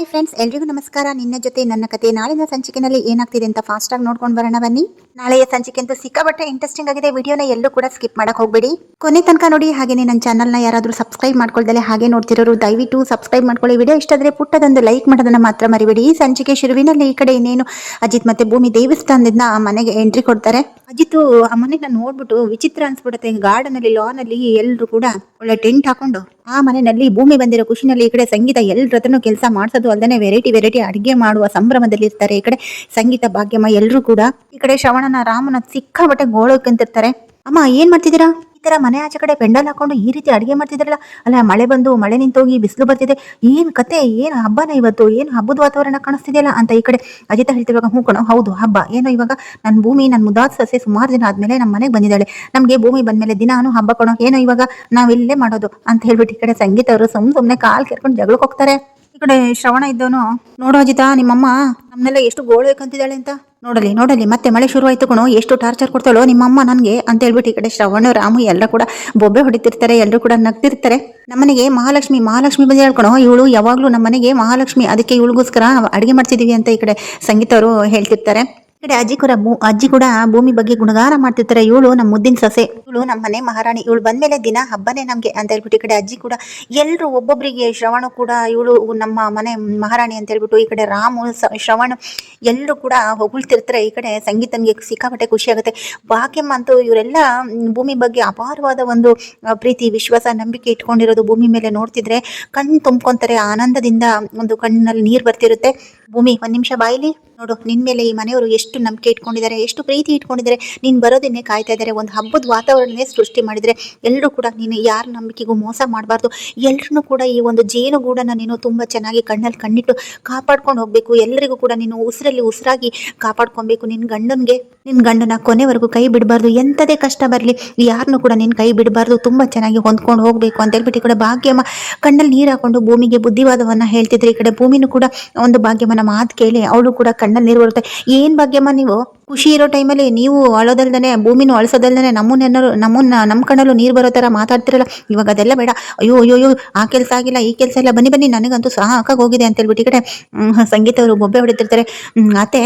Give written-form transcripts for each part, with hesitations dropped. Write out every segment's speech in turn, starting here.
Hi friends, ಎಲ್ರಿಗೂ ನಮಸ್ಕಾರ. ನಿನ್ನ ಜೊತೆ ನನ್ನ ಕತೆ ನಾಳಿನ ಸಂಚಿಕೆಯಲ್ಲಿ ಏನಾಗ್ತಿದೆ ಅಂತ ಫಾಸ್ಟ್ ಆಗಿ ನೋಡ್ಕೊಂಡು ಬರೋಣ ಬನ್ನಿ. ನಾಳೆಯ ಸಂಚಿಕೆ ಅಂತೂ ಸಿಕ್ಕಾಪಟ್ಟೆ ಇಂಟ್ರೆಸ್ಟಿಂಗ್ ಆಗಿದೆ. ವಿಡಿಯೋನ ಎಲ್ಲೂ ಕೂಡ ಸ್ಕಿಪ್ ಮಾಡಕ್ ಹೋಗ್ಬೇಡಿ, ಕೊನೆ ತನಕ ನೋಡಿ. ಹಾಗೇನೆ ನನ್ನ ಚಾನಲ್ನ ಯಾರಾದರೂ ಸಬ್ಸ್ಕ್ರೈಬ್ ಮಾಡ್ಕೊಳ್ದಲೆ ಹಾಗೆ ನೋಡ್ತಿರೋರು ದಯವಿಟ್ಟು ಸಬ್ಸ್ಕ್ರೈಬ್ ಮಾಡ್ಕೊಳ್ಳಿ. ವಿಡಿಯೋ ಇಷ್ಟ ಆದರೆ ಪುಟ್ಟದೊಂದು ಲೈಕ್ ಮಾಡೋದನ್ನ ಮಾತ್ರ ಮರಿಬೇಡಿ. ಈ ಸಂಚಿಕೆ ಶುರುವಿನಲ್ಲಿ ಈ ಕಡೆ ಇನ್ನೇನು ಅಜಿತ್ ಮತ್ತೆ ಭೂಮಿ ದೇವಸ್ಥಾನದಿಂದ ಮನೆಗೆ ಎಂಟ್ರಿ ಕೊಡ್ತಾರೆ. ಅಜಿತ್ ಆ ಮನೆನ ನೋಡ್ಬಿಟ್ಟು ವಿಚಿತ್ರ ಅನ್ಸ್ಬಿಡುತ್ತೆ. ಗಾರ್ಡನ್ ಅಲ್ಲಿ ಲಾನ್ ಅಲ್ಲಿ ಎಲ್ಲರೂ ಕೂಡ ಒಳ್ಳೆ ಟೆಂಟ್ ಹಾಕೊಂಡು ಆ ಮನೆಯಲ್ಲಿ ಭೂಮಿ ಬಂದಿರೋ ಖುಷಿನಲ್ಲಿ ಈ ಕಡೆ ಸಂಗೀತ ಎಲ್ಲರತ್ರನು ಕೆಲಸ ಮಾಡ್ಸೋದು ಅಲ್ಲದೆ ವೆರೈಟಿ ಅಡಿಗೆ ಮಾಡುವ ಸಂಭ್ರಮದಲ್ಲಿ ಇರ್ತಾರೆ. ಈ ಕಡೆ ಸಂಗೀತ, ಭಾಗ್ಯಮ್ಮ ಎಲ್ಲರೂ ಕೂಡ ಈ ಕಡೆ ಶ್ರವಣನ, ರಾಮನ ಸಿಕ್ಕಾಬಟ್ಟೆ ಗೋಳೋಕಂತಿರ್ತಾರೆ. ಅಮ್ಮ ಏನ್ ಮಾಡ್ತಿದ್ದೀರಾ? ಈ ತರ ಮನೆ ಆಚೆ ಕಡೆ ಪೆಂಡಲ್ ಹಾಕೊಂಡು ಈ ರೀತಿ ಅಡಿಗೆ ಮಾಡ್ತಿದ್ರಲ್ಲ, ಅಲ್ಲ ಮಳೆ ಬಂದು ಮಳೆ ನಿಂತೋಗಿ ಬಿಸಿಲು ಬರ್ತಿದೆ, ಏನ್ ಕತೆ, ಏನ್ ಹಬ್ಬನ ಇವತ್ತು, ಏನ್ ಹಬ್ಬದ ವಾತಾವರಣ ಕಾಣಿಸ್ತಿದೆಯಲ್ಲ ಅಂತ ಈ ಕಡೆ ಅಜಿತ ಹೇಳ್ತಿರುವಾಗ, ಹೂ ಕಣೋ ಹೌದು ಹಬ್ಬ. ಏನೋ ಇವಾಗ ನನ್ ಭೂಮಿ, ನನ್ ಮುದಾದ ಸೊಸೆ ಸುಮಾರು ದಿನ ಆದ್ಮೇಲೆ ನಮ್ಮ ಮನೆಗೆ ಬಂದಿದ್ದಾಳೆ. ನಮ್ಗೆ ಭೂಮಿ ಬಂದ್ಮೇಲೆ ದಿನಾನು ಹಬ್ಬ ಕಣೋ, ಏನೋ ಇವಾಗ ನಾವಿಲ್ಲೇ ಮಾಡೋದು ಅಂತ ಹೇಳ್ಬಿಟ್ಟು ಈ ಕಡೆ ಸಂಗೀತ ಅವರು ಸುಮ್ನೆ ಕಾಲ್ ಕೆರ್ಕೊಂಡು ಜಗಳಕ್ಕೆ ಹೋಗ್ತಾರೆ. ಈ ಕಡೆ ಶ್ರವಣ ಇದ್ದವನು, ನೋಡು ಅಜಿತ, ನಿಮ್ಮಮ್ಮ ನಮ್ನೆಲ್ಲ ಎಷ್ಟು ಗೋಳ್ಬೇಕಂತಿದ್ದಾಳೆ ಅಂತ. ನೋಡಲಿ ಮತ್ತೆ ಮಳೆ ಶುರು ಆಯ್ತು ಕಣೋ, ಎಷ್ಟು ಟಾರ್ಚರ್ ಕೊಡ್ತಾಳೋ ನಿಮ್ಮಮ್ಮ ನನ್ಗೆ ಅಂತ ಹೇಳ್ಬಿಟ್ಟು ಈ ಕಡೆ ಶ್ರವಣ, ರಾಮು ಎಲ್ಲ ಕೂಡ ಬೊಬ್ಬೆ ಹೊಡಿತಿರ್ತಾರೆ. ಎಲ್ಲರೂ ಕೂಡ ನಗ್ತಿರ್ತಾರೆ. ನಮ್ಮನೆಗೆ ಮಹಾಲಕ್ಷ್ಮಿ ಬಂದು ಹೇಳ್ಕೊಳೋ, ಇವಳು ಯಾವಾಗ್ಲೂ ನಮ್ಮನೆಗೆ ಮಹಾಲಕ್ಷ್ಮಿ, ಅದಕ್ಕೆ ಇವಳಿಗೋಸ್ಕರ ಅಡಿಗೆ ಮಾಡ್ತಿದೀವಿ ಅಂತ ಈ ಕಡೆ ಸಂಗೀತ ಅವರು ಹೇಳ್ತಿರ್ತಾರೆ. ಈ ಕಡೆ ಅಜ್ಜಿ ಕೂಡ ಭೂಮಿ ಬಗ್ಗೆ ಗುಣಗಾನ ಮಾಡ್ತಿರ್ತಾರೆ. ಇವಳು ನಮ್ಮ ಮುದ್ದಿನ ಸೊಸೆ, ಇವಳು ನಮ್ಮ ಮನೆ ಮಹಾರಾಣಿ, ಇವಳು ಬಂದ್ಮೇಲೆ ದಿನ ಹಬ್ಬನೇ ನಮ್ಗೆ ಅಂತ ಹೇಳ್ಬಿಟ್ಟು ಈ ಕಡೆ ಅಜ್ಜಿ ಕೂಡ ಎಲ್ರು ಒಬ್ಬೊಬ್ಬರಿಗೆ, ಶ್ರವಣ ಕೂಡ ಇವಳು ನಮ್ಮ ಮನೆ ಮಹಾರಾಣಿ ಅಂತ ಹೇಳ್ಬಿಟ್ಟು ಈ ಕಡೆ ರಾಮು, ಶ್ರವಣ ಎಲ್ಲರೂ ಕೂಡ ಹೊಗಳ್ತಿರ್ತಾರೆ. ಈ ಕಡೆ ಸಂಗೀತನ್ಗೆ ಸಿಕ್ಕಾಪಟ್ಟೆ ಖುಷಿ ಆಗುತ್ತೆ. ಭಾಗ್ಯಮ್ಮ ಅಂತೂ ಇವರೆಲ್ಲ ಭೂಮಿ ಬಗ್ಗೆ ಅಪಾರವಾದ ಒಂದು ಪ್ರೀತಿ, ವಿಶ್ವಾಸ, ನಂಬಿಕೆ ಇಟ್ಕೊಂಡಿರೋದು ಭೂಮಿ ಮೇಲೆ ನೋಡ್ತಿದ್ರೆ ಕಣ್ಣು ತುಂಬ್ಕೊಂತಾರೆ. ಆನಂದದಿಂದ ಒಂದು ಕಣ್ಣಲ್ಲಿ ನೀರು ಬರ್ತಿರುತ್ತೆ. ಭೂಮಿ ಒಂದ್ ನಿಮಿಷ ಬಾಯಿಲಿ ನೋಡು, ನಿನ್ ಮೇಲೆ ಈ ಮನೆಯವರು ಎಷ್ಟು ನಂಬಿಕೆ ಇಟ್ಕೊಂಡಿದ್ದಾರೆ, ಎಷ್ಟು ಪ್ರೀತಿ ಇಟ್ಕೊಂಡಿದ್ದಾರೆ, ನೀನ್ ಬರೋದನ್ನೇ ಕಾಯ್ತಾ ಇದ್ದಾರೆ. ಒಂದು ಹಬ್ಬದ ವಾತಾವರಣನೇ ಸೃಷ್ಟಿ ಮಾಡಿದ್ರೆ ಎಲ್ಲರೂ ಕೂಡ ನೀನು ಯಾರ ನಂಬಿಕೆಗೂ ಮೋಸ ಮಾಡಬಾರ್ದು. ಎಲ್ರೂ ಕೂಡ ಈ ಒಂದು ಜೇನುಗೂಡನ್ನ ನೀನು ತುಂಬಾ ಚೆನ್ನಾಗಿ ಕಣ್ಣಲ್ಲಿ ಕಣ್ಣಿಟ್ಟು ಕಾಪಾಡ್ಕೊಂಡು ಹೋಗ್ಬೇಕು. ಎಲ್ಲರಿಗೂ ಕೂಡ ನೀನು ಉಸಿರಲ್ಲಿ ಉಸಿರಾಗಿ ಕಾಪಾಡ್ಕೊಬೇಕು. ನಿನ್ ಗಂಡನ ಕೊನೆವರೆಗೂ ಕೈ ಬಿಡಬಾರ್ದು. ಎಂಥದೇ ಕಷ್ಟ ಬರಲಿ ಯಾರನ್ನು ಕೂಡ ನಿನ್ ಕೈ ಬಿಡಬಾರ್ದು. ತುಂಬಾ ಚೆನ್ನಾಗಿ ಹೊಂದ್ಕೊಂಡು ಹೋಗ್ಬೇಕು ಅಂತ ಹೇಳ್ಬಿಟ್ಟು ಈ ಕಡೆ ಭಾಗ್ಯಮ್ಮ ಕಣ್ಣಲ್ಲಿ ನೀರು ಹಾಕೊಂಡು ಭೂಮಿಗೆ ಬುದ್ಧಿವಾದವನ್ನ ಹೇಳ್ತಿದ್ರೆ. ಈ ಕಡೆ ಭೂಮಿನೂ ಕೂಡ ಒಂದು ಭಾಗ್ಯಮ್ಮನ ಮಾತು ಕೇಳಿ ಅವಳು ಕೂಡ ಕಣ್ಣಲ್ಲಿ ನೀರು ಬರುತ್ತೆ. ಏನ್ ಭಾಗ್ಯಮ್ಮ, ನೀವು ಖುಷಿ ಇರೋ ಟೈಮಲ್ಲಿ ನೀವು ಅಳೋದಲ್ದನೆ, ಭೂಮಿನೂ ಅಳಿಸೋದಲ್ದನೆ, ನಮ್ಮ ಕಣ್ಣಲ್ಲೂ ನೀರು ಬರೋ ತರ ಮಾತಾಡ್ತಿರಲ್ಲ. ಇವಾಗ ಅದೆಲ್ಲ ಬೇಡ. ಅಯ್ಯೋ ಆ ಕೆಲಸ ಆಗಿಲ್ಲ, ಈ ಕೆಲಸ ಇಲ್ಲ, ಬನ್ನಿ ನನಗಂತೂ ಸಾಕಾಗಿ ಹೋಗಿದೆ ಅಂತ ಹೇಳ್ಬಿಟ್ಟು ಈ ಕಡೆ ಸಂಗೀತ ಅವರು ಬೊಬ್ಬೆ ಹೊಡಿತಿರ್ತಾರೆ. ಅತ್ತೆ,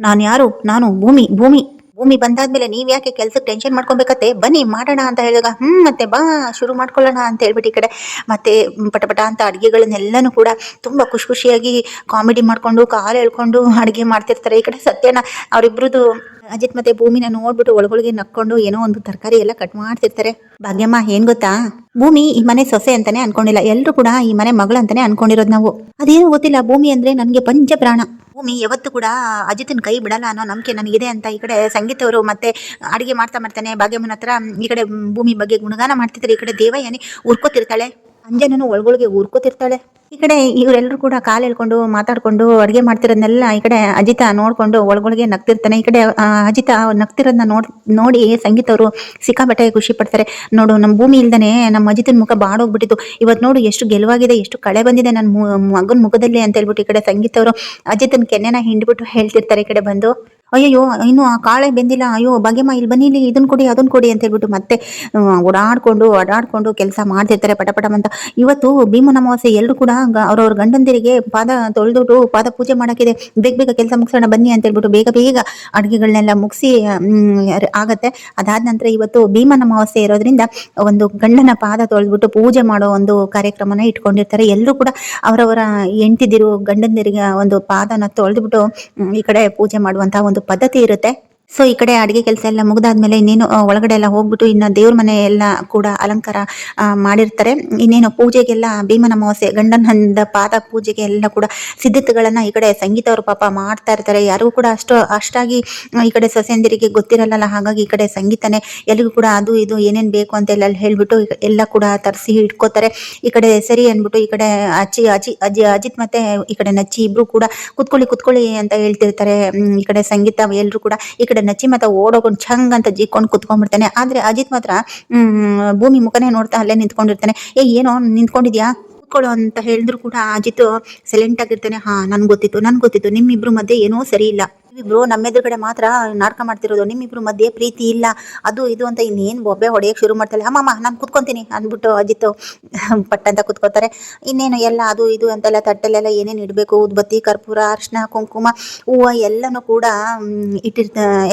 ನಾನು ಯಾರು? ನಾನು ಭೂಮಿ ಬಂದಾದ್ಮೇಲೆ ನೀವ್ ಯಾಕೆ ಕೆಲ್ಸಕ್ಕೆ ಟೆನ್ಷನ್ ಮಾಡ್ಕೊಬೇಕತ್ತೆ, ಬನ್ನಿ ಮಾಡೋಣ ಅಂತ ಹೇಳಿದಾಗ, ಮತ್ತೆ ಬಾ ಶುರು ಮಾಡ್ಕೊಳ್ಳೋಣ ಅಂತ ಹೇಳ್ಬಿಟ್ಟು ಈ ಕಡೆ ಮತ್ತೆ ಪಟ ಅಂತ ಅಡುಗೆಗಳನ್ನೆಲ್ಲನೂ ಕೂಡ ತುಂಬಾ ಖುಷಿಯಾಗಿ ಕಾಮಿಡಿ ಮಾಡ್ಕೊಂಡು ಕಾಲು ಎಳ್ಕೊಂಡು ಅಡುಗೆ ಮಾಡ್ತಿರ್ತಾರೆ. ಈ ಕಡೆ ಸತ್ಯನ ಅವರಿಬ್ರದ್ದು ಅಜಿತ್ ಮತ್ತೆ ಭೂಮಿನ ನೋಡ್ಬಿಟ್ಟು ಒಳಗೊಳಗೆ ನಕ್ಕೊಂಡು ಏನೋ ಒಂದು ತರಕಾರಿ ಎಲ್ಲ ಕಟ್ ಮಾಡ್ತಿರ್ತಾರೆ. ಭಾಗ್ಯಮ್ಮ ಏನ್ ಗೊತ್ತಾ, ಭೂಮಿ ಈ ಮನೆ ಸೊಸೆ ಅಂತಾನೆ ಅನ್ಕೊಂಡಿಲ್ಲ, ಎಲ್ರು ಕೂಡ ಈ ಮನೆ ಮಗಳು ಅಂತಾನೆ ಅನ್ಕೊಂಡಿರೋದು ನಾವು. ಅದೇನು ಗೊತ್ತಿಲ್ಲ, ಭೂಮಿ ಅಂದ್ರೆ ನನ್ಗೆ ಪಂಚ ಪ್ರಾಣ. ಭೂಮಿ ಯಾವತ್ತು ಕೂಡ ಅಜಿತನ ಕೈ ಬಿಡಲ್ಲ ಅನ್ನೋ ನಂಬಿಕೆ ನನಗಿದೆ ಅಂತ ಈ ಕಡೆ ಸಂಗೀತ ಅವರು ಮತ್ತೆ ಅಡಿಗೆ ಮಾಡ್ತಾನೆ ಭಾಗ್ಯಮ್ಮನ ಹತ್ರ ಈ ಕಡೆ ಭೂಮಿ ಬಗ್ಗೆ ಗುಣಗಾನ ಮಾಡ್ತಿರ್ತಾರೆ. ಈ ಕಡೆ ದೇವಯಾನಿ ಉರ್ಕೋತಿರ್ತಾಳೆ, ಅಂಜನನು ಒಳಗೊಳಗೆ ಉರ್ಕೋತಿರ್ತಾಳೆ. ಈ ಕಡೆ ಇವರೆಲ್ಲರೂ ಕೂಡ ಕಾಲು ಎಳ್ಕೊಂಡು ಮಾತಾಡ್ಕೊಂಡು ಅಡುಗೆ ಮಾಡ್ತಿರೋದನ್ನೆಲ್ಲ ಈ ಕಡೆ ಅಜಿತ ನೋಡ್ಕೊಂಡು ಒಳಗೊಳಗೆ ನಗ್ತಿರ್ತಾನೆ. ಈ ಕಡೆ ಅಜಿತ ನಗ್ತಿರೋದನ್ನ ನೋಡಿ ಸಂಗೀತ ಅವರು ಸಿಕ್ಕಾಬಟ್ಟೆ ಖುಷಿ ಪಡ್ತಾರೆ. ನೋಡು, ನಮ್ಮ ಭೂಮಿ ಇಲ್ದಾನೆ ನಮ್ಮ ಅಜಿತನ ಮುಖ ಬಾಡೋಗ್ಬಿಟ್ಟಿತ್ತು, ಇವತ್ತು ನೋಡು ಎಷ್ಟು ಗೆಲುವಾಗಿದೆ, ಎಷ್ಟು ಕಳೆ ಬಂದಿದೆ ನನ್ನ ಮಗನ ಮುಖದಲ್ಲಿ ಅಂತ ಹೇಳ್ಬಿಟ್ಟು ಈ ಕಡೆ ಸಂಗೀತ ಅವರು ಅಜಿತನ ಕೆನ್ನೆನ ಹಿಂಡ್ಬಿಟ್ಟು ಹೇಳ್ತಿರ್ತಾರೆ. ಈ ಕಡೆ ಬಂದು, ಅಯ್ಯೋ ಇನ್ನು ಆ ಕಾಳೆ ಬೆಂದಿಲ್ಲ, ಅಯ್ಯೋ ಭಾಗ್ಯಮ್ಮ ಇಲ್ಲಿ ಬನ್ನಿ, ಇಲ್ಲಿ ಇದನ್ನ ಕೊಡಿ ಅಂತ ಹೇಳ್ಬಿಟ್ಟು ಮತ್ತೆ ಓಡಾಡ್ಕೊಂಡು ಕೆಲಸ ಮಾಡ್ತಿರ್ತಾರೆ ಪಟ ಅಂತ. ಇವತ್ತು ಭೀಮನ ಅಮಾವಾಸ್ಯೆ, ಎಲ್ಲರೂ ಕೂಡ ಅವ್ರವ್ರ ಗಂಡಂದಿರಿಗೆ ಪಾದ ತೊಳೆದು ಪಾದ ಪೂಜೆ ಮಾಡಕ್ಕಿದೆ, ಬೇಗ ಕೆಲಸ ಮುಗಿಸೋಣ ಬನ್ನಿ ಅಂತ ಹೇಳ್ಬಿಟ್ಟು ಬೇಗ ಅಡುಗೆಗಳನ್ನೆಲ್ಲ ಮುಗಿಸಿ ಆಗತ್ತೆ. ಅದಾದ ನಂತರ ಇವತ್ತು ಭೀಮನ ಅಮಾವಾಸ್ಯೆ ಇರೋದ್ರಿಂದ ಒಂದು ಗಂಡನ ಪಾದ ತೊಳೆದ್ಬಿಟ್ಟು ಪೂಜೆ ಮಾಡೋ ಒಂದು ಕಾರ್ಯಕ್ರಮನ ಇಟ್ಕೊಂಡಿರ್ತಾರೆ. ಎಲ್ಲರೂ ಕೂಡ ಅವರವರ ಹೆಂಡತಿದಿರು ಗಂಡಂದಿರಿಗೆ ಒಂದು ಪಾದನ ತೊಳೆದ್ಬಿಟ್ಟು ಈ ಕಡೆ ಪೂಜೆ ಮಾಡುವಂತಹ ಒಂದು ಪದ್ಧತಿ ಇರುತ್ತೆ. ಸೊ ಈ ಕಡೆ ಅಡಿಗೆ ಕೆಲಸ ಎಲ್ಲ ಮುಗಿದಾದ್ಮೇಲೆ ಇನ್ನೇನು ಒಳಗಡೆ ಎಲ್ಲ ಹೋಗ್ಬಿಟ್ಟು ಇನ್ನು ದೇವ್ರ ಮನೆ ಎಲ್ಲ ಕೂಡ ಅಲಂಕಾರ ಮಾಡಿರ್ತಾರೆ. ಇನ್ನೇನು ಪೂಜೆಗೆಲ್ಲ ಭೀಮನ ಅಮಾವಾಸ್ಯೆ ಗಂಡನ ಪಾದ ಪೂಜೆಗೆ ಎಲ್ಲ ಕೂಡ ಸಿದ್ಧತೆಗಳನ್ನ ಈ ಕಡೆ ಸಂಗೀತ ಅವರು ಪಾಪ ಮಾಡ್ತಾ ಇರ್ತಾರೆ. ಯಾರಿಗೂ ಕೂಡ ಅಷ್ಟಾಗಿ ಈ ಕಡೆ ಸೊಸೆಯಂದಿರಿಗೆ ಗೊತ್ತಿರಲ್ಲ. ಹಾಗಾಗಿ ಈ ಕಡೆ ಸಂಗೀತನೇ ಎಲ್ಲಿಗೂ ಕೂಡ ಅದು ಇದು ಏನೇನ್ ಬೇಕು ಅಂತ ಎಲ್ಲ ಹೇಳ್ಬಿಟ್ಟು ಎಲ್ಲ ಕೂಡ ತರಿಸಿ ಇಟ್ಕೋತಾರೆ. ಈ ಕಡೆ ಸರಿ ಅನ್ಬಿಟ್ಟು ಈ ಕಡೆ ಅಜಿತ್ ಮತ್ತೆ ಈ ಕಡೆ ನಚ್ಚಿ ಇಬ್ರು ಕೂಡ ಕುತ್ಕೊಳ್ಳಿ ಅಂತ ಹೇಳ್ತಿರ್ತಾರೆ. ಈ ಕಡೆ ಸಂಗೀತ ಎಲ್ರು ಕೂಡ ಈ ಕಡೆ ನಚ್ಚಿ ಮತ್ತೆ ಓಡೋಕೊಂಡು ಚಂಗ್ ಅಂತ ಜಿಕ್ಕೊಂಡು ಕುತ್ಕೊಂಡ್ಬಿಡ್ತಾನೆ. ಆದ್ರೆ ಅಜಿತ್ ಮಾತ್ರ ಭೂಮಿ ಮುಖನೇ ನೋಡ್ತಾ ಅಲ್ಲೇ ನಿಂತ್ಕೊಂಡಿರ್ತಾನೆ. ಏನೋ ನಿಂತ್ಕೊಂಡಿದ್ಯಾ, ಕೂತ್ಕೊಳ್ಳೋ ಅಂತ ಹೇಳಿದ್ರು ಕೂಡ ಅಜಿತ್ ಸೈಲೆಂಟ್ ಆಗಿರ್ತಾನೆ. ನನ್ಗೆ ಗೊತ್ತಿತ್ತು ನಿಮ್ಮಿಬ್ರು ಮಧ್ಯೆ ಏನೋ ಸರಿ ಇಲ್ಲ, ನೀವಿಬ್ರು ನಮ್ಮೆದುರುಗಡೆ ಮಾತ್ರ ನಾಟಕ ಮಾಡ್ತಿರೋದು, ನಿಮ್ಮಿಬ್ರು ಮಧ್ಯೆ ಪ್ರೀತಿ ಇಲ್ಲ, ಅದು ಇದು ಅಂತ ಇನ್ನೇನು ಬೊಬ್ಬೆ ಹೊಡೆಯಕ್ಕೆ ಶುರು ಮಾಡ್ತಾಳೆ. ಅಮ್ಮಮ್ಮ ನಾನು ಕುತ್ಕೊಂತೀನಿ ಅಂದ್ಬಿಟ್ಟು ಅಜಿತ್ ಪಟ್ಟಂತ ಕುತ್ಕೋತಾರೆ. ಇನ್ನೇನು ಎಲ್ಲ ಅದು ಇದು ಅಂತೆಲ್ಲ ತಟ್ಟೆಲೆಲ್ಲ ಏನೇನು ಇಡಬೇಕು, ಉದ್ಬತ್ತಿ, ಕರ್ಪೂರ, ಅರಿಶಿನ, ಕುಂಕುಮ, ಹೂವು ಎಲ್ಲನೂ ಕೂಡ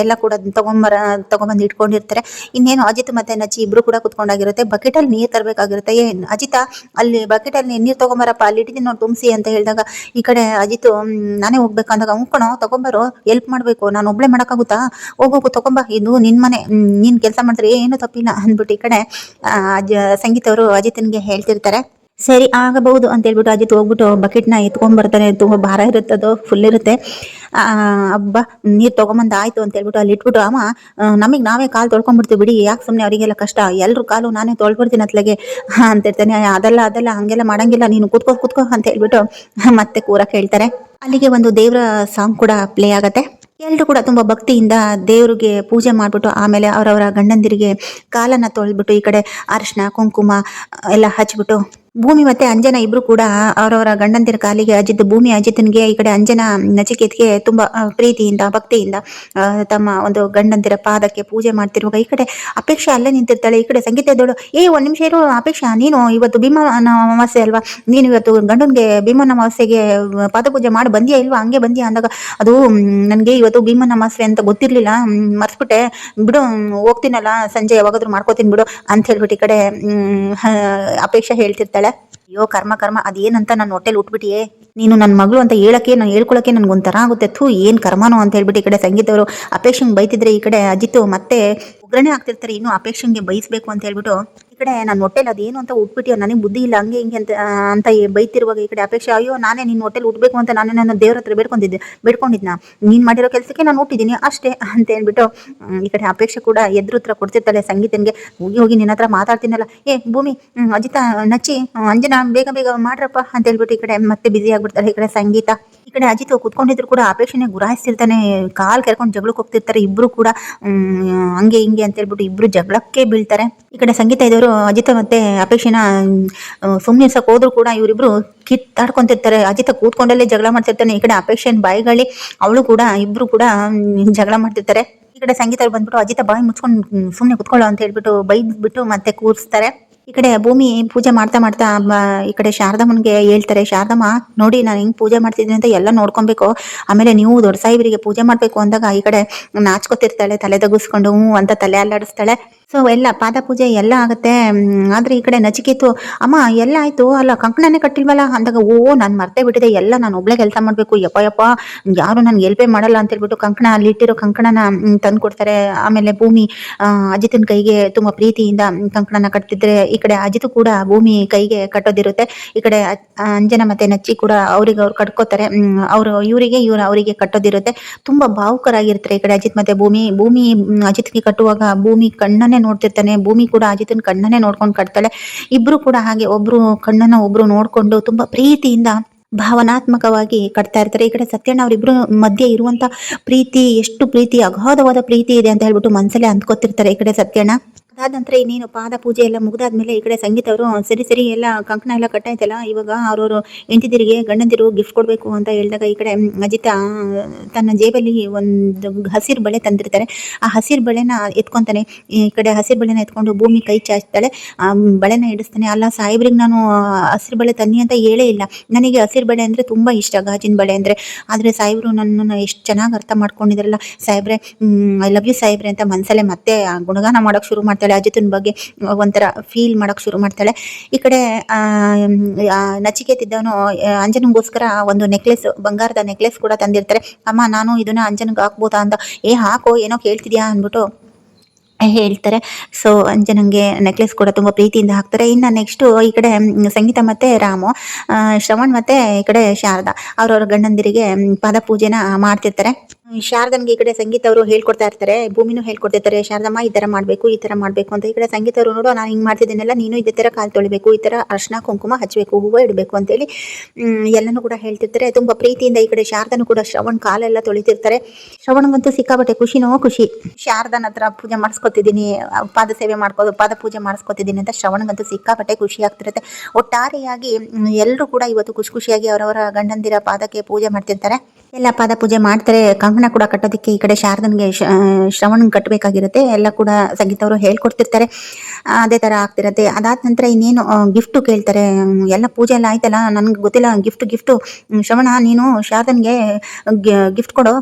ಎಲ್ಲ ಕೂಡ ತಗೊಂಬಂದು ಇಟ್ಕೊಂಡಿರ್ತಾರೆ. ಇನ್ನೇನು ಅಜಿತ್ ಮತ್ತೆ ನಚ್ಚಿ ಇಬ್ರು ಕೂಡ ಕುತ್ಕೊಂಡಾಗಿರುತ್ತೆ. ಬಕೆಟಲ್ಲಿ ನೀರು ತರಬೇಕಾಗಿರುತ್ತೆ. ಅಜಿತ ಅಲ್ಲಿ ಬಕೆಟಲ್ಲಿ ನೀರು ತಗೊಂಬರಪ್ಪ, ಅಲ್ಲಿ ಇಟ್ಟಿದ್ದೀನಿ ನೋಡಿ ತುಂಬಿಸಿ ಅಂತ ಹೇಳಿದಾಗ ಈ ಕಡೆ ಅಜಿತ್ ನಾನೇ ಹೋಗ್ಬೇಕು ಅಂದಾಗ ಉಂಕಣೋ ತಗೊಂಬರೋ, ಹೆಲ್ಪ್ ಮಾಡಬೇಕು, ನಾನು ಒಬ್ಳೆ ಮಾಡೋಕ್ಕಾಗುತ್ತಾ, ಹೋಗೋಗು ತಗೊಂಬ, ಇದು ನಿನ್ನ ಮನೆ, ನೀನು ಕೆಲಸ ಮಾಡಿದ್ರೆ ಏನು ತಪ್ಪಿಲ್ಲ ಅಂದ್ಬಿಟ್ಟು ಈ ಕಡೆ ಸಂಗೀತ ಅವರು ಅಜಿತ್ನಿಗೆ ಹೇಳ್ತಿರ್ತಾರೆ. ಸರಿ ಆಗಬಹುದು ಅಂತ ಹೇಳ್ಬಿಟ್ಟು ಅಜಿತ್ ಹೋಗ್ಬಿಟ್ಟು ಬಕೆಟ್ನ ಎತ್ಕೊಂಡ್ಬರ್ತಾನೆ. ತುಂಬ ಭಾರ ಇರುತ್ತೆ, ಅದು ಫುಲ್ ಇರುತ್ತೆ. ಹಬ್ಬ ನೀರು ತೊಗೊಂಬಂದು ಆಯಿತು ಅಂತ ಹೇಳ್ಬಿಟ್ಟು ಅಲ್ಲಿ ಇಟ್ಬಿಟ್ಟು ಅಮ್ಮ ನಮಗೆ ನಾವೇ ಕಾಲು ತೊಳ್ಕೊಂಡ್ಬಿಡ್ತೀವಿ ಬಿಡಿ, ಯಾಕೆ ಸುಮ್ಮನೆ ಅವರಿಗೆಲ್ಲ ಕಷ್ಟ, ಎಲ್ಲರೂ ಕಾಲು ನಾನೇ ತೊಳ್ಬಿಡ್ತೀನಿ ಅತ್ಲಾಗೆ ಅಂತ ಇರ್ತಾನೆ. ಅದೆಲ್ಲ ಹಂಗೆಲ್ಲ ಮಾಡಂಗಿಲ್ಲ, ನೀನು ಕೂತ್ಕೋ ಅಂತ ಹೇಳ್ಬಿಟ್ಟು ಮತ್ತೆ ಕೂರಕ್ಕೆ ಹೇಳ್ತಾರೆ. ಅಲ್ಲಿಗೆ ಒಂದು ದೇವರ ಸಾಂಗ್ ಕೂಡ ಪ್ಲೇ ಆಗತ್ತೆ. ಎಲ್ಲರೂ ಕೂಡ ತುಂಬ ಭಕ್ತಿಯಿಂದ ದೇವರಿಗೆ ಪೂಜೆ ಮಾಡಿಬಿಟ್ಟು ಆಮೇಲೆ ಅವರವರ ಗಂಡಂದಿರಿಗೆ ಕಾಲನ್ನು ತೊಳೆದ್ಬಿಟ್ಟು ಈ ಕಡೆ ಅರಿಶಿನ ಕುಂಕುಮ ಎಲ್ಲ ಹಚ್ಬಿಟ್ಟು ಭೂಮಿ ಮತ್ತೆ ಅಂಜನಾ ಇಬ್ರು ಕೂಡ ಅವರವರ ಗಂಡಂದಿರ ಕಾಲಿಗೆ ಭೂಮಿ ಅಜಿತ್ನಿಗೆ ಈ ಕಡೆ ಅಂಜನಾ ನಚಿಕೇತ್ಗೆ ತುಂಬಾ ಪ್ರೀತಿಯಿಂದ ಭಕ್ತಿಯಿಂದ ತಮ್ಮ ಒಂದು ಗಂಡಂದಿರ ಪಾದಕ್ಕೆ ಪೂಜೆ ಮಾಡ್ತಿರುವಾಗ ಈ ಕಡೆ ಅಪೇಕ್ಷಾ ಅಲ್ಲೇ ನಿಂತಿರ್ತಾಳೆ. ಈ ಕಡೆ ಸಂಗೀತ ಎದ್ದೋಳು, ಒಂದ್ ನಿಮಿಷ ಇರು ಅಪೇಕ್ಷಾ, ನೀನು ಇವತ್ತು ಭೀಮನ ಅಮಾವಾಸ್ಯೆ ಅಲ್ವಾ, ನೀನು ಇವತ್ತು ಗಂಡನ್ಗೆ ಭೀಮನ ಅಮಾವಾಸ್ಯೆಗೆ ಪಾದಪೂಜೆ ಮಾಡಿ ಬಂದಿಯಾ ಇಲ್ವಾ, ಹಂಗೆ ಬಂದಿಯಾ ಅಂದಾಗ ಅದು ನನ್ಗೆ ಇವತ್ತು ಭೀಮನ ಅಮಾವಾಸ್ಯೆ ಅಂತ ಗೊತ್ತಿರ್ಲಿಲ್ಲ, ಮರ್ಸ್ಬಿಟ್ಟೆ ಬಿಡು, ಹೋಗ್ತೀನಲ್ಲ ಸಂಜೆ ಯಾವಾಗಾದ್ರೂ ಮಾಡ್ಕೋತೀನಿ ಬಿಡು ಅಂತ ಹೇಳ್ಬಿಟ್ಟು ಈ ಕಡೆ ಅಪೇಕ್ಷಾ ಹೇಳ್ತಿರ್ತಾಳೆ. ಅಯ್ಯೋ ಕರ್ಮ ಅದೇನಂತ ನನ್ನ ಹೊಟ್ಟೆಲಿ ಉಟ್ಬಿಟ್ಟಿಯೇ, ನೀನು ನನ್ನ ಮಗಳು ಅಂತ ಹೇಳ್ಕೊಳಕ್ಕೆ ನನ್ಗೊಂಥರ ಆಗುತ್ತೆ, ಥೂ ಏನ್ ಕರ್ಮನೋ ಅಂತ ಹೇಳ್ಬಿಟ್ಟು ಈ ಕಡೆ ಸಂಗೀತವರು ಅಪೇಕ್ಷಂಗೆ ಬೈತಿದ್ರೆ ಈ ಕಡೆ ಅಜಿತ್ ಮತ್ತೆ ಉಗ್ರಣೆ ಆಗ್ತಿರ್ತಾರೆ. ಇನ್ನು ಅಪೇಕ್ಷಂಗೆ ಬೈಸ್ಬೇಕು ಅಂತ ಹೇಳ್ಬಿಟ್ಟು ಈ ಕಡೆ ನನ್ನ ಹೊಟ್ಟೆಲಿ ಅದೇನು ಅಂತ ಉಟ್ಬಿಟ್ಟಿಯೋ, ನನಗೆ ಬುದ್ಧಿ ಇಲ್ಲ ಹಂಗೆ ಹಿಂಗೆ ಅಂತ ಬೈತಿರುವಾಗ ಈ ಕಡೆ ಅಪೇಕ್ಷೆ, ಅಯ್ಯೋ ನಾನೇ ನಿನ್ನ ಹೊಟ್ಟೆಲಿ ಉಟ್ಬೇಕು ಅಂತ ನಾನೇ ನನ್ನ ದೇವ್ರ ಹತ್ರ ಬೇಡ್ಕೊಂಡಿದ್ನ, ನೀನ್ ಮಾಡಿರೋ ಕೆಲಸಕ್ಕೆ ನಾನು ಹುಟ್ಟಿದ್ದೀನಿ ಅಷ್ಟೇ ಅಂತ ಹೇಳ್ಬಿಟ್ಟು ಈ ಕಡೆ ಅಪೇಕ್ಷೆ ಕೂಡ ಎದುರುತ್ರ ಕೊಡ್ತಿರ್ತಾಳೆ ಸಂಗೀತನ್ಗೆ. ಹೋಗಿ ನಿನ್ನ ಹತ್ರ ಮಾತಾಡ್ತೀನಲ್ಲ, ಭೂಮಿ ಅಜಿತ ನಚ್ಚಿ ಅಂಜನಾ ಬೇಗ ಮಾಡ್ರಪ್ಪ ಅಂತ ಹೇಳ್ಬಿಟ್ಟು ಈ ಕಡೆ ಮತ್ತೆ ಬಿಸಿ ಆಗ್ಬಿಡ್ತಾರೆ ಈ ಕಡೆ ಸಂಗೀತ. ಈ ಕಡೆ ಅಜಿತ್ ಕುತ್ಕೊಂಡಿದ್ರು ಕೂಡ ಅಪೇಕ್ಷೆನೆ ಗುರಾಯಿಸ್ತಿರ್ತಾನೆ, ಕಾಲ್ ಕೆರ್ಕೊಂಡು ಜಗಳಕ್ಕೆ ಹೋಗ್ತಿರ್ತಾರೆ ಇಬ್ರು ಕೂಡ. ಹಂಗೆ ಹಿಂಗೆ ಅಂತ ಹೇಳ್ಬಿಟ್ಟು ಇಬ್ರು ಜಗಳಕ್ಕೆ ಬೀಳ್ತಾರೆ. ಈ ಕಡೆ ಸಂಗೀತ ಇದ್ದವರು ಅಜಿತ ಮತ್ತೆ ಅಪೇಕ್ಷೆನ ಸುಮ್ಮನಿರ್ಸಕ್ ಹೋದ್ರು ಕೂಡ ಇವರಿಬ್ರು ಕಿತ್ತಾಡ್ಕೊಂತಿರ್ತಾರೆ. ಅಜಿತ ಕೂತ್ಕೊಂಡಲ್ಲೇ ಜಗಳ ಮಾಡ್ತಿರ್ತಾನೆ, ಈ ಕಡೆ ಅಪೇಕ್ಷೆನ್ ಬಾಯಿಗಳಿ ಅವಳು ಕೂಡ ಇಬ್ರು ಕೂಡ ಜಗಳ ಮಾಡ್ತಿರ್ತಾರೆ. ಈ ಕಡೆ ಸಂಗೀತ ಬಂದ್ಬಿಟ್ಟು ಅಜಿತ ಬಾಯಿ ಮುಚ್ಕೊಂಡು ಸುಮ್ಮನೆ ಕುತ್ಕೊಳ್ಳೋ ಅಂತ ಹೇಳ್ಬಿಟ್ಟು ಬೈದ್ಬಿಟ್ಟು ಮತ್ತೆ ಕೂರಿಸ್ತಾರೆ. ಈ ಕಡೆ ಭೂಮಿ ಪೂಜೆ ಮಾಡ್ತಾ ಈ ಕಡೆ ಶಾರದಮ್ಮನ್ಗೆ ಹೇಳ್ತಾರೆ, ಶಾರದಮ್ಮ ನೋಡಿ ನಾನು ಹಿಂಗ್ ಪೂಜೆ ಮಾಡ್ತಿದ್ದೀನಿ ಅಂತ ಎಲ್ಲ ನೋಡ್ಕೊಬೇಕು, ಆಮೇಲೆ ನೀವು ದೊಡ್ಡ ಸಾಹೇಬರಿಗೆ ಪೂಜೆ ಮಾಡ್ಬೇಕು ಅಂದಾಗ ಈ ಕಡೆ ನಾಚ್ಕೋತಿರ್ತಾಳೆ, ತಲೆ ತಗ್ಗಿಸ್ಕೊಂಡು ಅಂತ ತಲೆ ಅಲ್ಲಾಡಿಸ್ತಾಳೆ. ಸೊ ಎಲ್ಲ ಪಾದ ಪೂಜೆ ಎಲ್ಲ ಆಗುತ್ತೆ. ಆದ್ರೆ ಈ ಕಡೆ ನಚಿಕೇತು, ಅಮ್ಮ ಎಲ್ಲ ಆಯ್ತು, ಅಲ್ಲ ಕಂಕಣನೇ ಕಟ್ಟಿಲ್ವಲ್ಲ ಅಂದಾಗ, ನಾನು ಮರ್ತೇ ಬಿಟ್ಟಿದೆ, ಎಲ್ಲ ನಾನು ಒಬ್ಳೆ ಕೆಲಸ ಮಾಡ್ಬೇಕು, ಯಪ್ಪ ಯಾರು ನನ್ಗೆ ಎಲ್ಪೇ ಮಾಡಲ್ಲ ಅಂತ ಹೇಳ್ಬಿಟ್ಟು ಕಂಕಣ ಅಲ್ಲಿ ಇಟ್ಟಿರೋ ಕಂಕಣನ ತಂದು ಕೊಡ್ತಾರೆ. ಆಮೇಲೆ ಭೂಮಿ ಅಜಿತನ ಕೈಗೆ ತುಂಬಾ ಪ್ರೀತಿಯಿಂದ ಕಂಕಣನ ಕಟ್ತಿದ್ರೆ ಈ ಕಡೆ ಅಜಿತ್ ಕೂಡ ಭೂಮಿ ಕೈಗೆ ಕಟ್ಟೋದಿರುತ್ತೆ. ಈ ಕಡೆ ಅಂಜನಾ ಮತ್ತೆ ನಚ್ಚಿ ಕೂಡ ಅವ್ರಿಗೆ ಅವ್ರು ಕಟ್ಕೋತಾರೆ, ಇವ್ರು ಅವರಿಗೆ ಕಟ್ಟೋದಿರುತ್ತೆ. ತುಂಬಾ ಭಾವುಕರಾಗಿರ್ತಾರೆ ಈ ಕಡೆ ಅಜಿತ್ ಮತ್ತೆ ಭೂಮಿ ಅಜಿತ್ಗೆ ಕಟ್ಟುವಾಗ ಭೂಮಿ ಕಣ್ಣನ್ನೇ ನೋಡ್ತಿರ್ತಾನೆ, ಭೂಮಿ ಕೂಡ ಅಜಿತನ ಕಣ್ಣನ್ನೇ ನೋಡ್ಕೊಂಡು ಕಟ್ತಾಳೆ. ಇಬ್ರು ಕೂಡ ಹಾಗೆ ಒಬ್ರು ಕಣ್ಣನ್ನ ಒಬ್ರು ನೋಡ್ಕೊಂಡು ತುಂಬಾ ಪ್ರೀತಿಯಿಂದ ಭಾವನಾತ್ಮಕವಾಗಿ ಕಟ್ತಾ ಇರ್ತಾರೆ. ಈ ಕಡೆ ಸತ್ಯಣ್ಣ ಅವರಿಬ್ರು ಮಧ್ಯೆ ಇರುವಂತ ಪ್ರೀತಿ, ಎಷ್ಟು ಪ್ರೀತಿ, ಅಗಾಧವಾದ ಪ್ರೀತಿ ಇದೆ ಅಂತ ಹೇಳ್ಬಿಟ್ಟು ಮನಸ್ಸಲ್ಲೇ ಅಂದ್ಕೋತಿರ್ತಾರೆ ಈ ಕಡೆ ಸತ್ಯಣ್ಣ. ಅದಾದ ನಂತರ ಇನ್ನೇನು ಪಾದ ಪೂಜೆ ಎಲ್ಲ ಮುಗಿದಾದ್ಮೇಲೆ ಈ ಕಡೆ ಸಂಗೀತ ಅವರು ಸರಿ ಎಲ್ಲ ಕಂಕಣ ಎಲ್ಲ ಕಟ್ಟಾಯ್ತಲ್ಲ, ಇವಾಗ ಅವ್ರವರು ಹೆಂಡತಿದಿರಿಗೆ ಗಂಡಂದಿರು ಗಿಫ್ಟ್ ಕೊಡಬೇಕು ಅಂತ ಹೇಳಿದಾಗ ಈ ಕಡೆ ಅಜಿತ ತನ್ನ ಜೇಬಲ್ಲಿ ಒಂದು ಹಸಿರು ಬಳೆ ತಂದಿರ್ತಾರೆ. ಆ ಹಸಿರು ಬಳೆನ ಎತ್ಕೊಂತಾನೆ. ಈ ಕಡೆ ಹಸಿರು ಬಳೆನ ಎತ್ಕೊಂಡು ಭೂಮಿ ಕೈ ಚಾಚ್ತಾಳೆ, ಆ ಬಳೆನ ಇಡಿಸ್ತಾನೆ. ಅಲ್ಲ ಸಾಹೇಬ್ರಿಗೆ ನಾನು ಹಸಿರು ಬಳೆ ತನ್ನಿ ಅಂತ ಹೇಳೇ ಇಲ್ಲ, ನನಗೆ ಹಸಿರು ಬಳೆ ಅಂದರೆ ತುಂಬ ಇಷ್ಟ, ಗಾಜಿನ ಬಳೆ ಅಂದರೆ. ಆದರೆ ಸಾಹೇಬ್ರು ನನ್ನನ್ನು ಎಷ್ಟು ಚೆನ್ನಾಗಿ ಅರ್ಥ ಮಾಡ್ಕೊಂಡಿದ್ರಲ್ಲ ಸಾಹೇಬ್ರೆ, ಐ ಲವ್ ಯು ಸಾಹೇಬ್ರೆ ಅಂತ ಮನಸಲ್ಲೇ ಮತ್ತೆ ಗುಣಗಾನ ಮಾಡೋಕ್ಕೆ ಶುರು ಮಾಡ್ತಾಳೆ. ಅಜಿತನ ಬಗ್ಗೆ ಒಂಥರ ಫೀಲ್ ಮಾಡಕ್ ಶುರು ಮಾಡ್ತಾಳೆ. ಈ ಕಡೆ ನಚಿಕೇತಿದ್ದವನು ಅಂಜನಗೋಸ್ಕರ ಒಂದು ನೆಕ್ಲೆಸ್, ಬಂಗಾರದ ನೆಕ್ಲೆಸ್ ಕೂಡ ತಂದಿರ್ತಾರೆ. ಅಮ್ಮ ನಾನು ಇದನ್ನ ಅಂಜನ್ಗೆ ಹಾಕ್ಬೋದಾ ಅಂತ, ಹಾಕೋ ಏನೋ ಕೇಳ್ತಿದ್ಯಾ ಅಂದ್ಬಿಟ್ಟು ಹೇಳ್ತಾರೆ. ಸೊ ಅಂಜನಂಗೆ ನೆಕ್ಲೆಸ್ ಕೂಡ ತುಂಬಾ ಪ್ರೀತಿಯಿಂದ ಹಾಕ್ತಾರೆ. ಇನ್ನು ನೆಕ್ಸ್ಟ್ ಈ ಕಡೆ ಸಂಗೀತ ಮತ್ತೆ ರಾಮು, ಶ್ರವಣ್ ಮತ್ತೆ ಈ ಕಡೆ ಶಾರದಾ ಅವ್ರವ್ರ ಗಂಡಂದಿರಿಗೆ ಪಾದ ಪೂಜೆನ ಮಾಡ್ತಿರ್ತಾರೆ. ಶಾರದನ್ಗೆ ಈ ಕಡೆ ಸಂಗೀತ ಅವರು ಹೇಳ್ಕೊಡ್ತಾ ಇರ್ತಾರೆ, ಭೂಮಿನೂ ಹೇಳ್ಕೊಡ್ತಿರ್ತಾರೆ, ಶಾರದಮ್ಮ ಈ ತರ ಮಾಡ್ಬೇಕು ಅಂತ. ಈ ಕಡೆ ಸಂಗೀತ ಅವರು ನೋಡು ನಾನು ಹಿಂಗ್ ಮಾಡ್ತಿದ್ದೀನಲ್ಲ, ನೀನು ಇದೇ ತರ ಕಾಲು ತೊಳಿಬೇಕು, ಈ ತರ ಅರ್ಶನ ಕುಂಕುಮ ಹಚ್ಚಬೇಕು, ಹೂವು ಇಡಬೇಕು ಅಂತೇಳಿ ಎಲ್ಲನೂ ಕೂಡ ಹೇಳ್ತಿರ್ತಾರೆ ತುಂಬಾ ಪ್ರೀತಿಯಿಂದ. ಈ ಕಡೆ ಶಾರದನು ಕೂಡ ಶ್ರವಣ್ ಕಾಲೆಲ್ಲ ತೊಳಿತಿರ್ತಾರೆ. ಶ್ರವಣಗಂತೂ ಸಿಕ್ಕಾಬಟ್ಟೆ ಖುಷಿ. ಶಾರದನ ಹತ್ರ ಪೂಜೆ ಮಾಡಿಸ್ಕೊತಿದ್ದೀನಿ, ಪಾದ ಪೂಜೆ ಮಾಡಿಸ್ಕೊತಿದ್ದೀನಿ ಅಂತ ಶ್ರವಣಗಂತೂ ಸಿಕ್ಕಾಬಟ್ಟೆ ಖುಷಿ ಆಗ್ತಿರುತ್ತೆ. ಒಟ್ಟಾರೆಯಾಗಿ ಎಲ್ಲರೂ ಕೂಡ ಇವತ್ತು ಖುಷಿಯಾಗಿ ಅವರವರ ಗಂಡಂದಿರ ಪಾದಕ್ಕೆ ಪೂಜೆ ಮಾಡ್ತಿರ್ತಾರೆ. ಎಲ್ಲ ಪಾದ ಪೂಜೆ ಮಾಡ್ತಾರೆ. ಕಂಕಣ ಕೂಡ ಕಟ್ಟೋದಕ್ಕೆ ಈ ಕಡೆ ಶಾರದನ್ಗೆ ಶ್ರವಣ್ ಕಟ್ಟಬೇಕಾಗಿರುತ್ತೆ. ಎಲ್ಲ ಕೂಡ ಸಂಗೀತ ಅವರು ಹೇಳ್ಕೊಡ್ತಿರ್ತಾರೆ. ಅದೇ ಥರ ಆಗ್ತಿರತ್ತೆ. ಅದಾದ ನಂತರ ಇನ್ನೇನು ಗಿಫ್ಟು ಕೇಳ್ತಾರೆ. ಎಲ್ಲ ಪೂಜೆ ಎಲ್ಲ ಆಯ್ತಲ್ಲ, ನನ್ಗೆ ಗೊತ್ತಿಲ್ಲ ಗಿಫ್ಟು ಶ್ರವಣ ನೀನು ಶಾರದನ್ಗೆ ಗಿಫ್ಟ್ ಕೊಡು.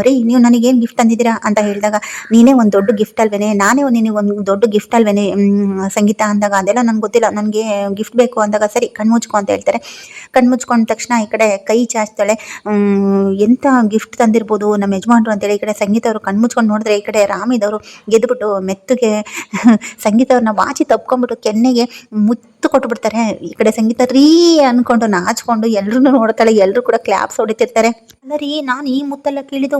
ರೀ ನೀವು ನನಗೇನು ಗಿಫ್ಟ್ ತಂದಿದ್ದೀರಾ ಅಂತ ಹೇಳಿದಾಗ, ನೀನೇ ಒಂದು ದೊಡ್ಡ ಗಿಫ್ಟ್ ಅಲ್ವೇನೆ, ನಾನೇ ನಿನಗೆ ಒಂದು ದೊಡ್ಡ ಗಿಫ್ಟ್ ಅಲ್ವೇನೆ ಸಂಗೀತ ಅಂದಾಗ, ಅದೆಲ್ಲ ನನ್ಗೆ ಗೊತ್ತಿಲ್ಲ, ನನಗೆ ಗಿಫ್ಟ್ ಬೇಕು ಅಂದಾಗ ಸರಿ ಕಣ್ಮುಚ್ಕೊ ಅಂತ ಹೇಳ್ತಾರೆ. ಕಣ್ಮುಚ್ಕೊಂಡ ತಕ್ಷಣ ಈ ಕಡೆ ಕೈ ಚಾಚ್ತಾಳೆ. ಎಂಥ ಗಿಫ್ಟ್ ತಂದಿರ್ಬೋದು ನಮ್ಮ ಯಜಮಾನ್ರು ಅಂತೇಳಿ ಈ ಕಡೆ ಸಂಗೀತ ಅವರು ಕಣ್ಮುಚ್ಕೊಂಡು ನೋಡಿದ್ರೆ ಈ ಕಡೆ ರಾಮಿದವರು ಗೆದ್ದುಬಿಟ್ಟು ಮೆತ್ತಗೆ ಸಂಗೀತ ಅವ್ರನ್ನ ವಾಚಿ ತಪ್ಕೊಂಡ್ಬಿಟ್ಟು ಕೆನ್ನೆಗೆ ಮುತ್ತು ಕೊಟ್ಬಿಡ್ತಾರೆ. ಈ ಕಡೆ ಸಂಗೀತ ರೀ ಅನ್ಕೊಂಡು ನಾಚ್ಕೊಂಡು ಎಲ್ರು ನೋಡ್ತಾಳೆ. ಎಲ್ಲರೂ ಕೂಡ ಕ್ಲಾಪ್ಸ್ ಹೊಡಿತಿರ್ತಾರೆ. ಅಲ್ಲ ರೀ, ನಾನು ಈ ಮುತ್ತೆಲ್ಲ ಕೇಳಿದ್ದು,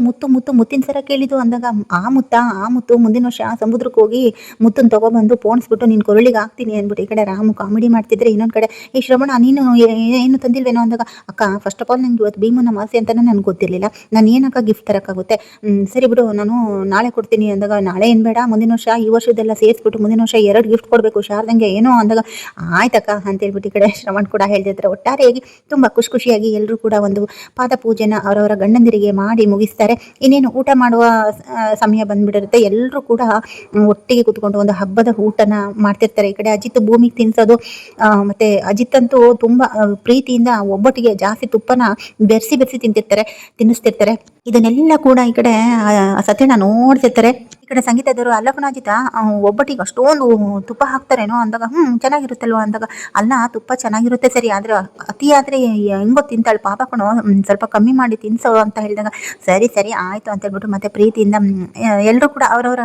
ಮುತ್ತಿನ ಸರ ಕೇಳಿದ್ದು ಅಂದಾಗ, ಆ ಮುತ್ತು ಮುಂದಿನ ವರ್ಷ ಸಮುದ್ರಕ್ಕೆ ಹೋಗಿ ಮುತ್ತನ್ನು ತಗೊಬಂದು ಪೋಣಿಸ್ಬಿಟ್ಟು ನಿನ್ನ ಕೊರಳಿಗೆ ಹಾಕ್ತೀನಿ ಅಂದ್ಬಿಟ್ಟು ಈ ಕಡೆ ರಾಮು ಕಾಮಿಡಿ ಮಾಡ್ತಿದ್ರೆ, ಇನ್ನೊಂದು ಕಡೆ ಈ ಶ್ರವಣ ನೀನು ಏನು ತಂದಿಲ್ವೇನೋ ಅಂದಾಗ, ಅಕ್ಕ ಫಸ್ಟ್ ಆಫ್ ಆಲ್ ನಂಗೆ ಇವತ್ತು ಭೀಮನ ಅಮಾವಾಸ್ಯೆ ಅಂತಲೇ ನನಗೆ ಗೊತ್ತಿರಲಿಲ್ಲ, ನಾನು ಏನಕ್ಕ ಗಿಫ್ಟ್ ತರೋಕ್ಕಾಗುತ್ತೆ, ಸರಿ ಬಿಡು ನಾನು ನಾಳೆ ಕೊಡ್ತೀನಿ ಅಂದಾಗ, ನಾಳೆ ಏನು ಬೇಡ ಮುಂದಿನ ವರ್ಷ, ಈ ವರ್ಷದೆಲ್ಲ ಸೇರಿಸ್ಬಿಟ್ಟು ಮುಂದಿನ ವರ್ಷ 2 ಗಿಫ್ಟ್ ಕೊಡಬೇಕು ಶಾರದಂಗೆ ಏನೋ ಅಂದಾಗ, ಆಯ್ತಕ್ಕ ಅಂತೇಳ್ಬಿಟ್ಟು ಈ ಕಡೆ ಶ್ರವಣ್ ಕೂಡ ಹೇಳ್ತಿರ್ತಾರೆ. ಒಟ್ಟಾರೆಯಾಗಿ ತುಂಬ ಖುಷಿಯಾಗಿ ಎಲ್ಲರೂ ಕೂಡ ಒಂದು ಪಾದ ಪೂಜೆನ ಅವರವರ ಗಂಡಂದಿರಿಗೆ ಮಾಡಿ ಮುಗಿಸ್ತಾರೆ. ಇನ್ನೇನು ಊಟ ಮಾಡುವ ಸಮಯ ಬಂದ್ಬಿಟ್ಟಿರುತ್ತೆ. ಎಲ್ಲರೂ ಕೂಡ ಒಟ್ಟಿಗೆ ಕೂತ್ಕೊಂಡು ಒಂದು ಹಬ್ಬದ ಊಟನ ಮಾಡ್ತಿರ್ತಾರೆ. ಈ ಕಡೆ ಅಜಿತ್ ಭೂಮಿಗೆ ತಿನ್ಸೋದು, ಮತ್ತೆ ಅಜಿತ್ ಅಂತೂ ತುಂಬ ಪ್ರೀತಿಯಿಂದ ಒಬ್ಬಟ್ಟಿಗೆ ಜಾಸ್ತಿ ತುಪ್ಪನ ಬೆರೆಸಿ ತಿನ್ನಿಸ್ತಿರ್ತಾರೆ. ಇದನ್ನೆಲ್ಲ ಕೂಡ ಈ ಕಡೆ ಸತ್ಯಣ್ಣ ನೋಡ್ತಿರ್ತಾರೆ. ಈ ಕಡೆ ಸಂಗೀತದವರು ಅಲ್ಲಕನಾಜಿತ ಒಬ್ಬಟ್ಟಿಗೆ ಅಷ್ಟೊಂದು ತುಪ್ಪ ಹಾಕ್ತಾರೇನೋ ಅಂದಾಗ, ಚೆನ್ನಾಗಿರುತ್ತಲ್ವ ಅಂದಾಗ, ಅಲ್ಲ ತುಪ್ಪ ಚೆನ್ನಾಗಿರುತ್ತೆ ಸರಿ, ಆದ್ರೆ ಅತಿ ಆದರೆ ಹೆಂಗೋ ತಿಂತಾಳೆ ಪಾಪ ಕಣೋ, ಸ್ವಲ್ಪ ಕಮ್ಮಿ ಮಾಡಿ ತಿನ್ಸೋ ಅಂತ ಹೇಳಿದಾಗ, ಸರಿ ಆಯಿತು ಅಂತ ಹೇಳ್ಬಿಟ್ಟು ಮತ್ತೆ ಪ್ರೀತಿಯಿಂದ ಎಲ್ಲರೂ ಕೂಡ ಅವರವರ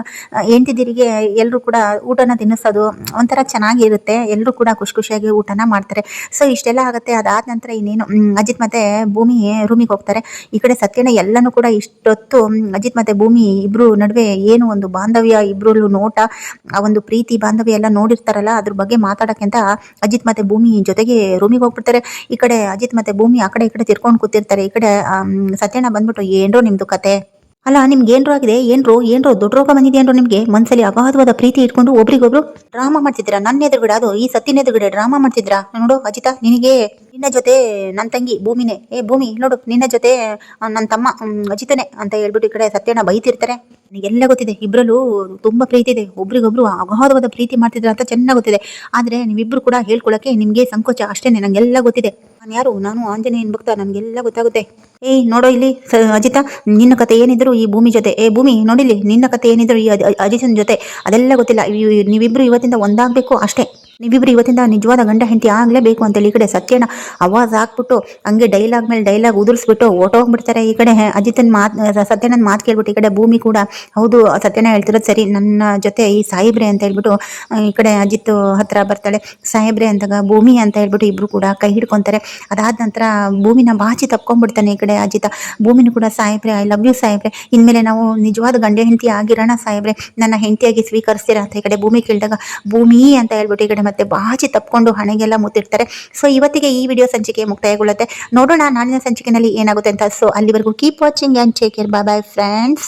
ಹೆಂಡತಿದಿರಿಗೆ ಎಲ್ಲರೂ ಕೂಡ ಊಟನ ತಿನ್ನಿಸೋದು ಒಂಥರ ಚೆನ್ನಾಗಿರುತ್ತೆ. ಎಲ್ಲರೂ ಕೂಡ ಖುಷಿಯಾಗಿ ಊಟನ ಮಾಡ್ತಾರೆ. ಸೊ ಇಷ್ಟೆಲ್ಲ ಆಗುತ್ತೆ. ಅದಾದ ನಂತರ ಇನ್ನೇನು ಅಜಿತ್ ಮತ್ತೆ ಭೂಮಿ ರೂಮಿಗೆ ಹೋಗ್ತಾರೆ. ಈ ಕಡೆ ಸತ್ಯಣ್ಣ ಎಲ್ಲನೂ ಕೂಡ ಇಷ್ಟೊತ್ತು ಅಜಿತ್ ಮತ್ತೆ ಭೂಮಿ ಇಬ್ರು ನಡುವೆ ಏನು ಒಂದು ಬಾಂಧವ್ಯ, ಇಬ್ರಲ್ಲೂ ನೋಟ, ಆ ಒಂದು ಪ್ರೀತಿ ಬಾಂಧವ್ಯ ಎಲ್ಲ ನೋಡಿರ್ತಾರಲ್ಲ, ಅದ್ರ ಬಗ್ಗೆ ಮಾತಾಡಕ್ಕೆ ಅಂತ ಅಜಿತ್ ಮತ್ತೆ ಭೂಮಿ ಜೊತೆಗೆ ರೂಮಿಗೆ ಹೋಗ್ಬಿಡ್ತಾರೆ. ಈ ಕಡೆ ಅಜಿತ್ ಮತ್ತೆ ಭೂಮಿ ಆ ಕಡೆ ಈ ಕಡೆ ತಿರ್ಕೊಂಡು ಕೂತಿರ್ತಾರೆ. ಈ ಕಡೆ ಸತ್ಯಣ್ಣ ಬಂದ್ಬಿಟ್ಟು, ಏನ್ರೋ ನಿಮ್ದು ಕತೆ, ಅಲ್ಲ ನಿಮ್ಗೆ ಏನ್ರೋ ಆಗಿದೆ, ಏನ್ರೋ ದೊಡ್ಡ ರೋಗ ಬಂದಿದೆಯೇನ್ರೋ ನಿಮ್ಗೆ, ಮನ್ಸಲ್ಲಿ ಅಗಾಧವಾದ ಪ್ರೀತಿ ಇಟ್ಕೊಂಡು ಒಬ್ರಿಗೊಬ್ರು ಡ್ರಾಮಾ ಮಾಡ್ತಿದ್ದೀರಾ, ನನ್ನ ಎದುರುಗಡೆ, ಅದು ಈ ಸತ್ತಿನ ಎದುರುಗಡೆ ಡ್ರಾಮಾ ಮಾಡ್ತಿದ್ರಾ. ನೋಡು ಅಜಿತ, ನಿನಗೆ ನಿನ್ನ ಜೊತೆ ನನ್ನ ತಂಗಿ ಭೂಮಿನೇ, ಭೂಮಿ ನೋಡು ನಿನ್ನ ಜೊತೆ ನನ್ನ ತಮ್ಮ ಅಜಿತನೇ ಅಂತ ಹೇಳ್ಬಿಟ್ಟು ಈ ಕಡೆ ಸತ್ಯಣ್ಣ ಬೈತಿರ್ತಾರೆ. ನನಗೆಲ್ಲ ಗೊತ್ತಿದೆ, ಇಬ್ಬರಲ್ಲೂ ತುಂಬಾ ಪ್ರೀತಿ ಇದೆ, ಒಬ್ರಿಗೊಬ್ರು ಅಗಾಧವಾದ ಪ್ರೀತಿ ಮಾಡ್ತಿದ್ರ ಅಂತ ಚೆನ್ನಾಗಿ ಗೊತ್ತಿದೆ. ಆದ್ರೆ ನೀವಿಬ್ರು ಕೂಡ ಹೇಳ್ಕೊಳಕ್ಕೆ ನಿಮ್ಗೆ ಸಂಕೋಚ ಅಷ್ಟೇನೆ, ನಂಗೆಲ್ಲ ಗೊತ್ತಿದೆ. ನಾನು ಆಂಜನೇಯನ್ ಭಕ್ತ, ನನ್ಗೆಲ್ಲ ಗೊತ್ತಾಗುತ್ತೆ. ನೋಡೋ ಇಲ್ಲಿ ಅಜಿತ, ನಿನ್ನ ಕತೆ ಏನಿದ್ರು ಈ ಭೂಮಿ ಜೊತೆ, ಭೂಮಿ ನೋಡಿಲಿ ನಿನ್ನ ಕತೆ ಏನಿದ್ರು ಈ ಅಜಿತನ ಜೊತೆ, ಅದೆಲ್ಲ ಗೊತ್ತಿಲ್ಲ. ನೀವಿಬ್ರು ಇವತ್ತಿಂದ ಒಂದಾಗಬೇಕು ಅಷ್ಟೇ. ನೀವಿಬ್ರು ಇವತ್ತಿಂದ ನಿಜವಾದ ಗಂಡ ಹೆಂಡತಿ ಆಗಲೇಬೇಕು ಅಂತೇಳಿ ಈ ಕಡೆ ಸತ್ಯಣ್ಣ ಆವಾಜ್ ಹಾಕ್ಬಿಟ್ಟು ಹಂಗೆ ಡೈಲಾಗ್ ಮೇಲೆ ಡೈಲಾಗ್ ಉದುರಿಸ್ಬಿಟ್ಟು ಓಟೋಗ್ಬಿಡ್ತಾರೆ. ಈ ಕಡೆ ಸತ್ಯಣ್ಣನ ಮಾತು ಕೇಳ್ಬಿಟ್ಟು ಈ ಕಡೆ ಭೂಮಿ ಕೂಡ, ಹೌದು ಸತ್ಯಣ್ಣ ಹೇಳ್ತಿರೋದು ಸರಿ, ನನ್ನ ಜೊತೆ ಈ ಸಾಯಿಬ್ರೆ ಅಂತ ಹೇಳ್ಬಿಟ್ಟು ಈ ಕಡೆ ಅಜಿತ್ ಹತ್ರ ಬರ್ತಾಳೆ. ಸಾಯಿಬ್ರೆ ಅಂದಾಗ ಭೂಮಿ ಅಂತ ಹೇಳ್ಬಿಟ್ಟು ಇಬ್ರು ಕೂಡ ಕೈ ಹಿಡ್ಕೊಂತಾರೆ. ಅದಾದ ನಂತರ ಭೂಮಿನ ಬಾಚಿ ತಪ್ಕೊಂಡ್ಬಿಡ್ತಾನೆ ಈ ಕಡೆ ಅಜಿತ. ಭೂಮಿನೂ ಕೂಡ, ಸಾಯಿಬ್ರೆ ಐ ಲವ್ ಯು ಸಾಯಿಬ್ರೆ, ಇನ್ಮೇಲೆ ನಾವು ನಿಜವಾದ ಗಂಡ ಹೆಂಡತಿ ಆಗಿರೋಣ ಸಾಯಿಬ್ರೆ, ನನ್ನ ಹೆಂಡತಿಯಾಗಿ ಸ್ವೀಕರಿಸ್ತೀರಾ ಅಂತ ಈ ಕಡೆ ಭೂಮಿ ಕೇಳಿದಾಗ, ಭೂಮಿ ಅಂತ ಹೇಳ್ಬಿಟ್ಟು ಈ ಕಡೆ ಮತ್ತೆ ಬಾಚಿ ತಪ್ಕೊಂಡು ಹಣೆಗೆಲ್ಲ ಮುತ್ತಿರ್ತಾರೆ. ಸೊ ಇವತ್ತಿಗೆ ಈ ವಿಡಿಯೋ ಸಂಚಿಕೆ ಮುಕ್ತಾಯಗೊಳ್ಳುತ್ತೆ. ನೋಡೋಣ ನಾಳಿನ ಸಂಚಿಕೆಯಲ್ಲಿ ಏನಾಗುತ್ತೆ ಅಂತ. ಸೊ ಅಲ್ಲಿವರೆಗೂ keep watching and take care. Bye friends.